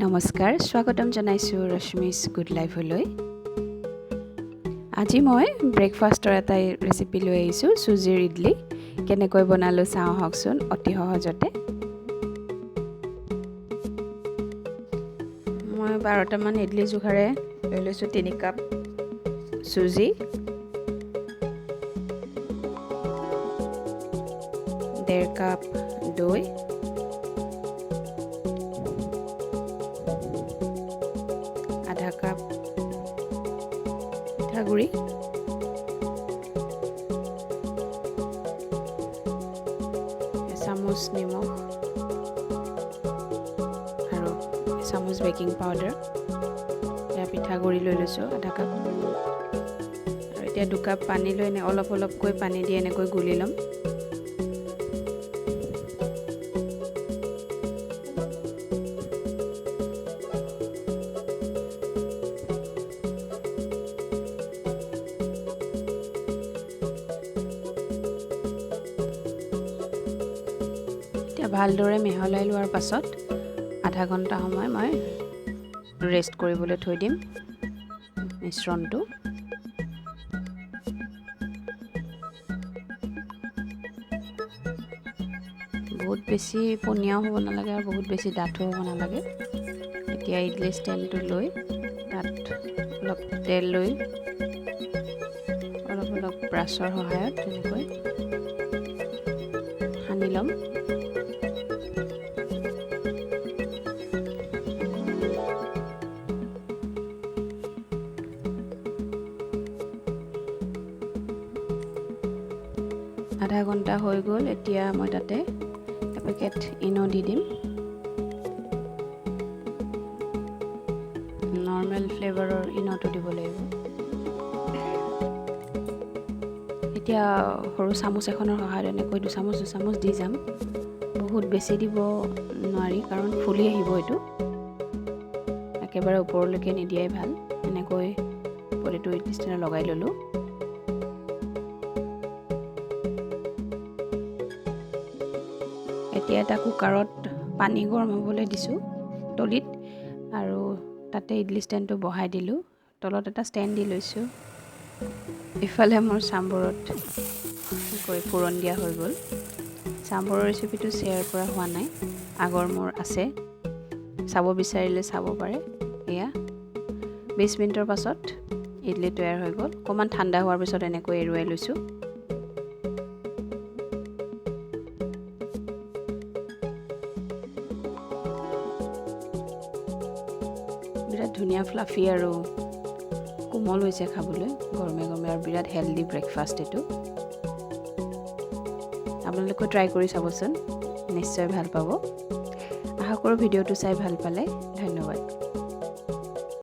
নমস্কাৰ স্বাগতম জনাইছোঁ ৰশ্মিছ গুড লাইফলৈ। আজি মই ব্ৰেকফাষ্টৰ এটা ৰেচিপি লৈ আহিছোঁ, চুজিৰ ইডলি। কেনেকৈ বনালোঁ চাওঁ আহকচোন, অতি সহজতে। মই 12টামান ইডলি জোখাৰে লৈ লৈছোঁ 3 কাপ চুজি, 1.5 কাপ দৈ, আধা কাপ পিঠাগুড়ি, এচামুচ নিমখ আৰু এচামুচ বেকিং পাউডাৰ। এয়া পিঠাগুড়ি লৈ লৈছোঁ আধা কাপ, আৰু এতিয়া 2 কাপ পানী লৈ অলপ অলপকৈ পানী দি এনেকৈ গুলি ল'ম। ভালদৰে মিহলাই লোৱাৰ পাছত আধা ঘণ্টা সময় মই ৰেষ্ট কৰিবলৈ থৈ দিম মিশ্ৰণটো। বহুত বেছি পনীয়াও হ'ব নালাগে আৰু বহুত বেছি ডাঠো হ'ব নালাগে। এতিয়া ইডলি ষ্টেণ্ডটো লৈ তাত অলপ তেল লৈ অলপ অলপ ব্ৰাছৰ সহায়ত তেনেকৈ সানি ল'ম। আধা ঘণ্টা হৈ গ'ল, এতিয়া মই তাতে এপেকেট ইনো দি দিম। নৰ্মেল ফ্লেভাৰৰ ইনোটো দিব লাগিব। এতিয়া সৰু চামুচ এখনৰ সহায়ত এনেকৈ 2 চামুচ দি যাম। বহুত বেছি দিব নোৱাৰি কাৰণ ফুলি আহিব এইটো। একেবাৰে ওপৰলৈকে নিদিয়াই ভাল। এনেকৈ প্ৰতিটো ইডলি ষ্টেণ্ডত লগাই ল'লোঁ। এতিয়া এটা কুকাৰত পানী গৰম হ'বলৈ দিছোঁ তলিত, আৰু তাতে ইডলি ষ্টেণ্ডটো বহাই দিলোঁ। তলত এটা ষ্টেণ্ড দি লৈছোঁ। ইফালে মোৰ চাম্বৰত ফোৰণ দিয়া হৈ গ'ল। চাম্বৰৰ ৰেচিপিটো শ্বেয়াৰ কৰা হোৱা নাই, আগৰ মোৰ আছে, চাব বিচাৰিলে চাব পাৰে। এয়া 20 মিনিটৰ পাছত ইডলি তৈয়াৰ হৈ গ'ল। অকণমান ঠাণ্ডা হোৱাৰ পিছত এনেকৈ এৰুৱাই লৈছোঁ। বিৰাট ধুনীয়া ফ্লাফি আৰু কোমল হৈছে খাবলৈ, গৰমে গৰমে, আৰু বিৰাট হেল্ডি ব্ৰেকফাষ্ট এইটো। আপোনালোকেও ট্ৰাই কৰি চাবচোন, নিশ্চয় ভাল পাব। আশা কৰোঁ ভিডিঅ'টো চাই ভাল পালে। ধন্যবাদ।